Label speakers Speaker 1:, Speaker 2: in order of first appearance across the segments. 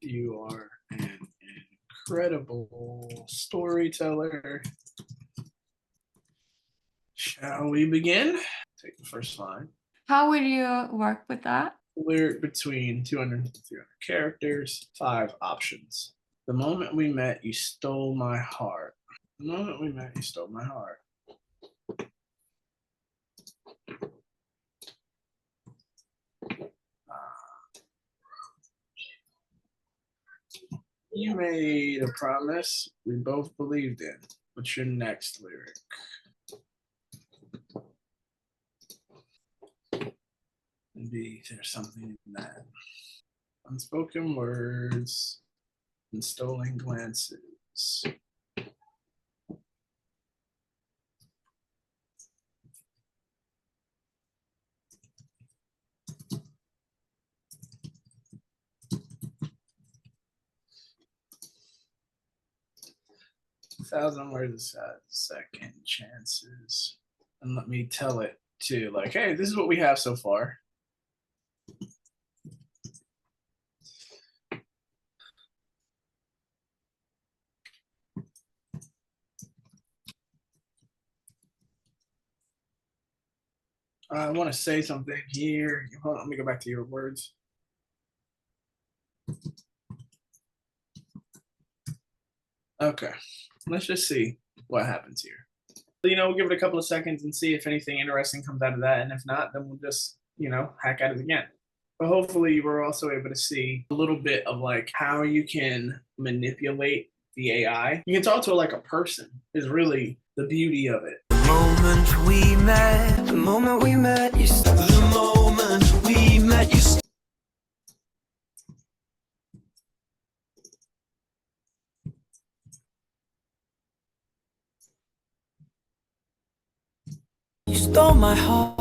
Speaker 1: You are an incredible storyteller. Shall we begin? Take the first line.
Speaker 2: How will you work with that?
Speaker 1: Lyric between 200 and 300 characters, 5 options. The moment we met, you stole my heart. The moment we met, you stole my heart. You made a promise we both believed in. What's your next lyric? Maybe there's something in that. Unspoken words and stolen glances. Thousand words, second chances. And let me tell it to like, hey, this is what we have so far. I want to say something here. Hold on, let me go back to your words. Okay, let's just see what happens here. We'll give it a couple of seconds and see if anything interesting comes out of that. And if not, then we'll just, hack at it again. But hopefully you were also able to see a little bit of like how you can manipulate the AI. You can talk to it like a person is really the beauty of it.
Speaker 3: The moment we met, you the moment we met, you stole my heart.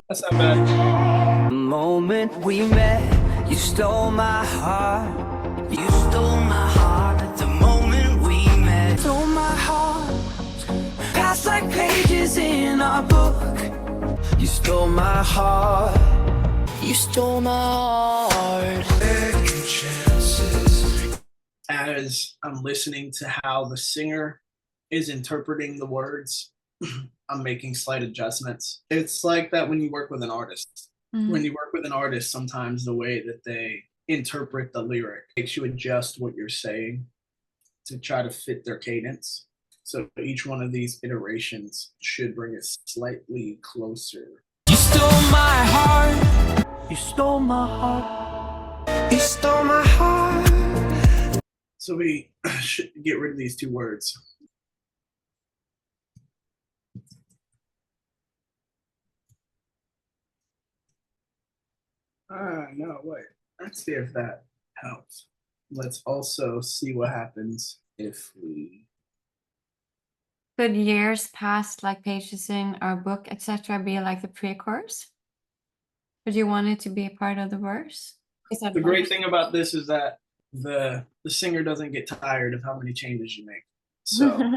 Speaker 1: That's not bad.
Speaker 3: The moment we met, you stole my heart. You stole my heart. The moment we met, stole my heart. Past like pages in our book. You stole my heart. You stole my heart. Second chances.
Speaker 1: As I'm listening to how the singer is interpreting the words, I'm making slight adjustments. It's like that when you work with an artist. Mm-hmm. When you work with an artist, sometimes the way that they interpret the lyric makes you adjust what you're saying to try to fit their cadence. So each one of these iterations should bring it slightly closer.
Speaker 3: You stole my heart. You stole my heart. You stole my heart.
Speaker 1: So we should get rid of these 2 words. No, wait. Let's see if that helps. Let's also see what happens if we...
Speaker 2: Could years past like pages in our book, etc., be like the pre-chorus? Would you want it to be a part of the verse?
Speaker 1: The great thing about this is that the singer doesn't get tired of how many changes you make. So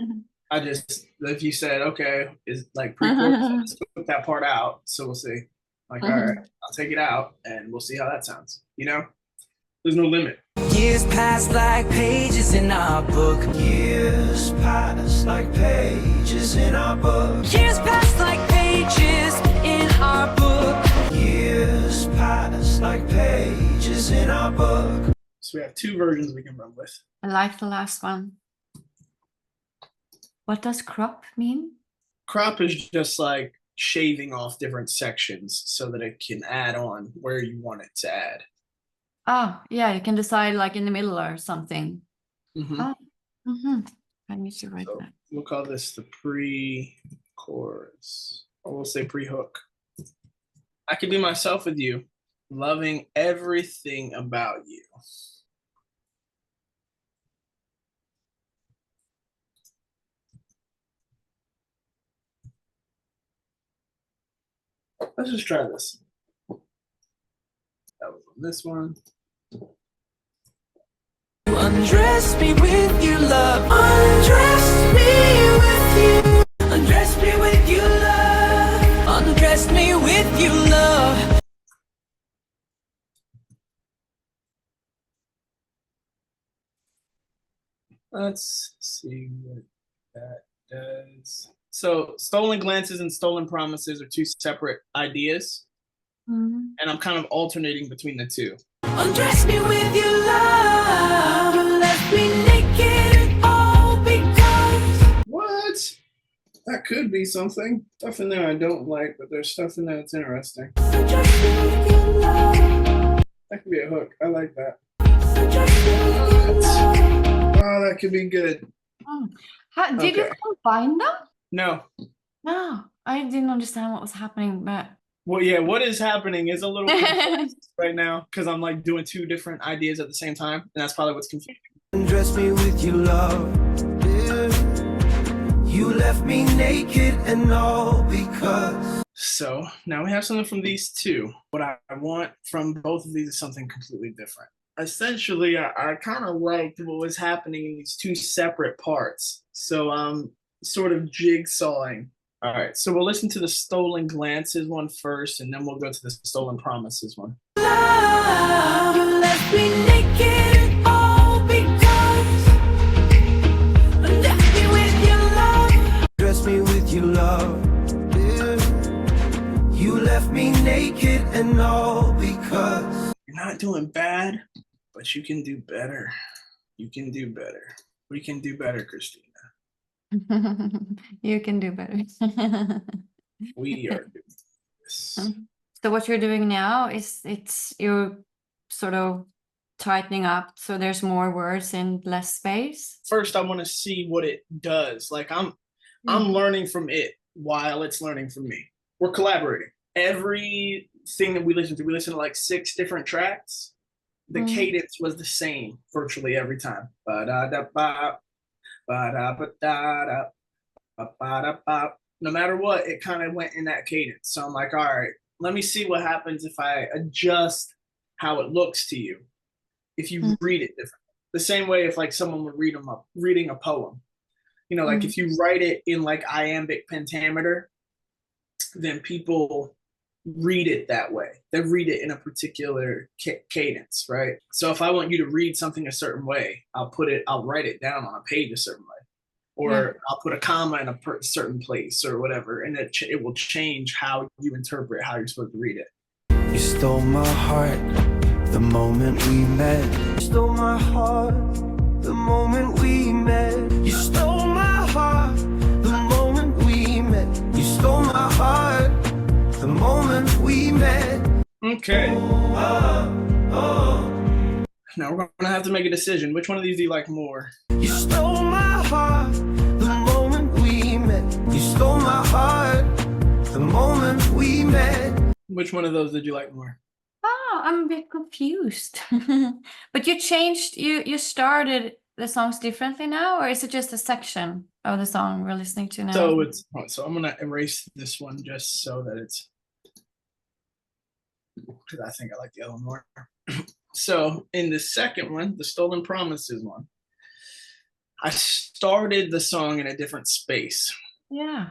Speaker 1: I just, if you said, okay, is like pre-chorus, let's put that part out. So we'll see. Like, all right, I'll take it out and we'll see how that sounds. There's no limit.
Speaker 3: Years pass like pages in our book. Years pass like pages in our book. Years pass like pages in our book. Years pass like pages in our book.
Speaker 1: So we have 2 versions we can run with.
Speaker 2: I like the last one. What does crop mean?
Speaker 1: Crop is just like shaving off different sections so that it can add on where you want it to add.
Speaker 2: Oh, yeah, you can decide like in the middle or something.
Speaker 1: Mm-hmm.
Speaker 2: Oh, mm-hmm. I need to write that.
Speaker 1: We'll call this the pre-chorus, or we'll say pre-hook. I can be myself with you, loving everything about you. Let's just try this. That was on this one.
Speaker 3: Undress me with your love. Undress me with you. Undress me with your love. Undress me with your love.
Speaker 1: Let's see what that does. So stolen glances and stolen promises are two separate ideas.
Speaker 2: Mhm.
Speaker 1: And I'm kind of alternating between the two.
Speaker 3: Undress me with your love. You left me naked, all because.
Speaker 1: What? That could be something. Stuff in there I don't like, but there's stuff in there that's interesting.
Speaker 3: Undress me with your love.
Speaker 1: That could be a hook. I like that.
Speaker 3: Undress me with your love.
Speaker 1: Oh, that could be good.
Speaker 2: Oh. Did you
Speaker 1: Okay.
Speaker 2: combine them?
Speaker 1: No.
Speaker 2: No, I didn't understand what was happening, but
Speaker 1: Well, yeah, what is happening is a little complex right now because I'm like doing two different ideas at the same time, and that's probably what's confusing.
Speaker 3: Undress me with your love. Yeah. You left me naked and all because.
Speaker 1: So now we have something from these two. What I want from both of these is something completely different. Essentially, I kind of liked what was happening in these two separate parts. So I'm sort of jigsawing. All right, so we'll listen to the stolen glances one first, and then we'll go to the stolen promises one.
Speaker 3: Love, you left me naked, all because. Undress me with your love. Dress me with your love. Yeah. You left me naked and all because.
Speaker 1: You're not doing bad, but you can do better. You can do better. We can do better, Christina.
Speaker 2: you can do better.
Speaker 1: We are doing this.
Speaker 2: So what you're doing now is you're sort of tightening up so there's more words and less space.
Speaker 1: First, I want to see what it does. Like I'm learning from it while it's learning from me. We're collaborating. Everything that we listen to like 6 different tracks. The cadence was the same virtually every time. Ba-da-da-ba, ba-da-ba-da-da, ba-ba-da-ba. No matter what, it kind of went in that cadence. So I'm like, all right, let me see what happens if I adjust how it looks to you. If you read it differently. The same way if like someone were reading a poem. You know, like if you write it in like iambic pentameter, then people read it that way. They read it in a particular cadence, right? So if I want you to read something a certain way, I'll write it down on a page a certain way, or I'll put a comma in a certain place or whatever, and it will change how you interpret how you're supposed to read it.
Speaker 3: You stole my heart the moment we met. You stole my heart the moment we met. You stole my heart the moment we met. You stole my heart the moment we met.
Speaker 1: Okay. Now we're gonna have to make a decision. Which one of these do you like more?
Speaker 3: You stole my heart the moment we met. You stole my heart the moment we met.
Speaker 1: Which one of those did you like more?
Speaker 2: Oh, I'm a bit confused. But you started the songs differently now, or is it just a section of the song we're listening to now?
Speaker 1: So I'm gonna erase this one just so that it's, because I think I like the other one more. So in the second one, the Stolen Promises one, I started the song in a different space.
Speaker 2: Yeah.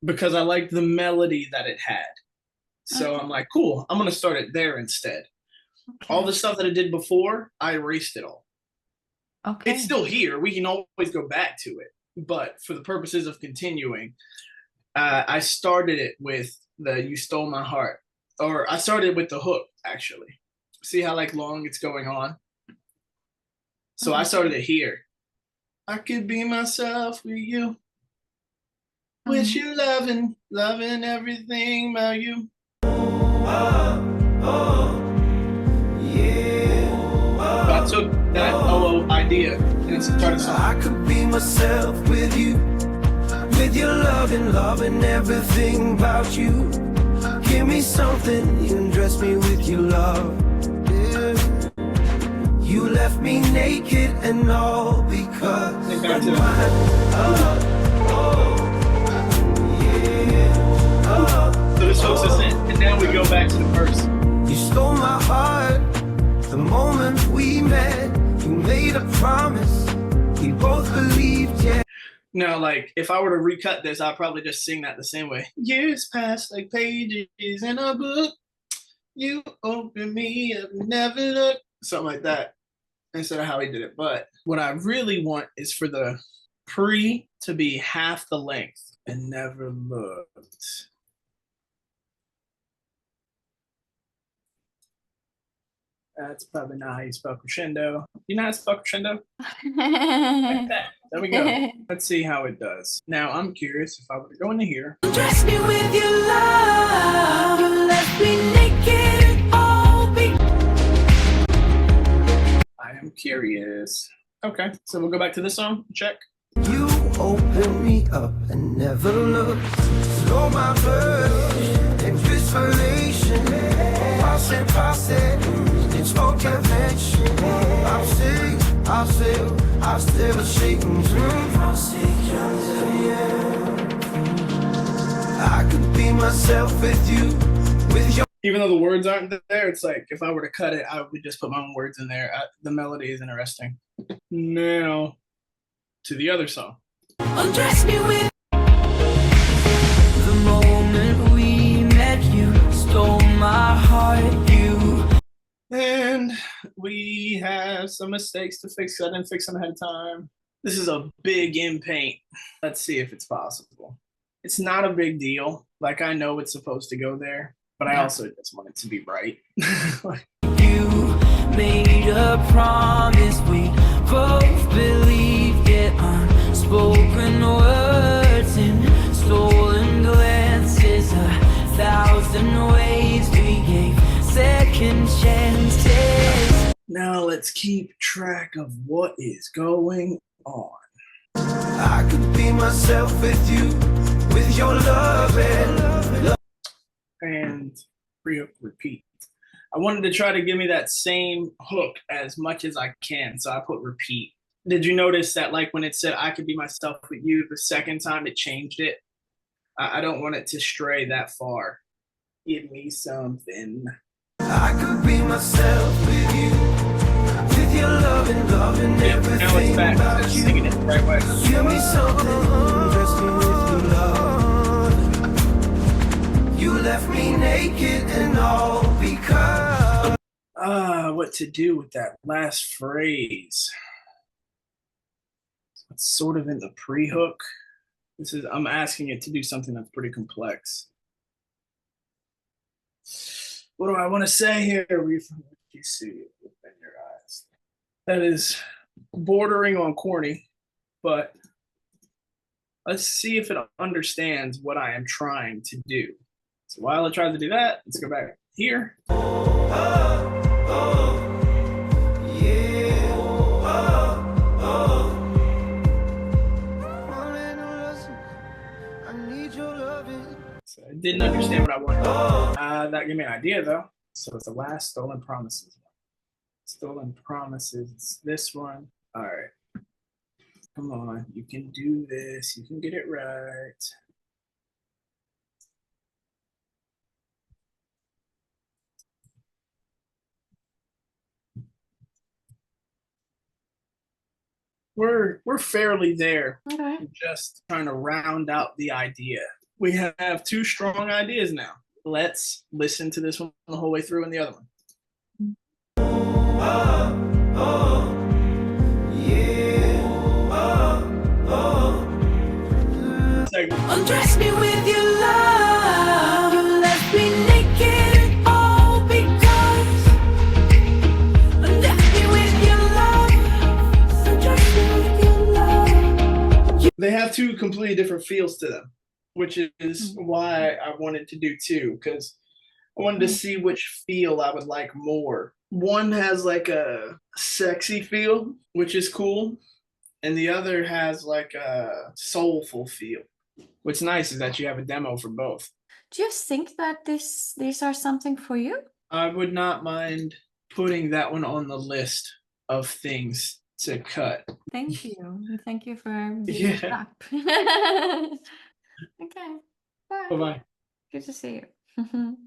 Speaker 1: Because I liked the melody that it had. So I'm like, cool, I'm gonna start it there instead. Okay. All the stuff that I did before, I erased it all. Okay. It's still here. We can always go back to it. But for the purposes of continuing, I started it with the You Stole My Heart. Or I started with the hook, actually. See how like long it's going on? So I started it here. I could be myself with you. With you loving everything about you. So I took that idea and it started song.
Speaker 3: I could be myself with you. With your loving everything about you. Give me something, you can dress me with your love. Yeah. You left me naked and all because
Speaker 1: So this hooks us in, and now we go back to the verse.
Speaker 3: You stole my heart the moment we met. You made a promise we both believed, yeah.
Speaker 1: Now, like, if I were to recut this, I'd probably just sing that the same way. Years pass like pages in a book. You open me up, never look. Something like that. instead of how he did it. But what I really want is for the pre to be half the length. And never looked. That's probably not how you spell crescendo. You know how to spell crescendo? Like that. There we go. Let's see how it does. Now I'm curious if I were to go into here.
Speaker 3: Dress me with your love. You left me naked, all
Speaker 1: I am curious. Okay, so we'll go back to this song. Check.
Speaker 3: You open me up and never look. Slow my verse in dissolution. Pass it, in smoke convention. I'm still shaking. I could be myself with you, with your.
Speaker 1: Even though the words aren't there, it's like if I were to cut it, I would just put my own words in there. The melody is interesting. Now, to the other song.
Speaker 3: Undress me with the moment we met. You stole my heart.
Speaker 1: And we have some mistakes to fix. I didn't fix them ahead of time. This is a big in paint. Let's see if it's possible. It's not a big deal. Like, I know it's supposed to go there, but I also just want it to be right.
Speaker 3: You made a promise, we both believed it. Unspoken words and stolen glances, 1,000 ways we gave second chances.
Speaker 1: Now let's keep track of what is going on.
Speaker 3: I could be myself with you, with your love
Speaker 1: and pre-hook, repeat. I wanted to try to give me that same hook as much as I can, so I put repeat. Did you notice that, like, when it said I could be myself with you, the second time it changed it? I don't want it to stray that far. Give me something.
Speaker 3: I could be myself with you, with your love and everything.
Speaker 1: Now it's back.
Speaker 3: About
Speaker 1: It's
Speaker 3: you.
Speaker 1: singing it the right way.
Speaker 3: Give me something, dress me with your love. You left me naked and all because.
Speaker 1: What to do with that last phrase? It's sort of in the pre-hook. I'm asking it to do something that's pretty complex. What do I want to say here? You see it within your eyes. That is bordering on corny, but let's see if it understands what I am trying to do. So while it tries to do that, let's go back here. So I didn't understand what I wanted. That gave me an idea though. So it's the last stolen promises. Stolen promises. It's this one. All right. Come on, you can do this. You can get it right. We're fairly there.
Speaker 2: Okay.
Speaker 1: We're just trying to round out the idea. We have two strong ideas now. Let's listen to this one the whole way through and the other one.
Speaker 3: Undress me with your love. You left me naked, all because. Undress me with your love. Undress me with your love.
Speaker 1: They have two completely different feels to them, which is why I wanted to do two, because I wanted to see which feel I would like more. One has like a sexy feel, which is cool, and the other has like a soulful feel. What's nice is that you have a demo for both.
Speaker 2: Do you think that these are something for you?
Speaker 1: I would not mind putting that one on the list of things to cut.
Speaker 2: Thank you. Thank you for being
Speaker 1: Yeah.
Speaker 2: up. Okay. Bye.
Speaker 1: Bye-bye.
Speaker 2: Good to see you.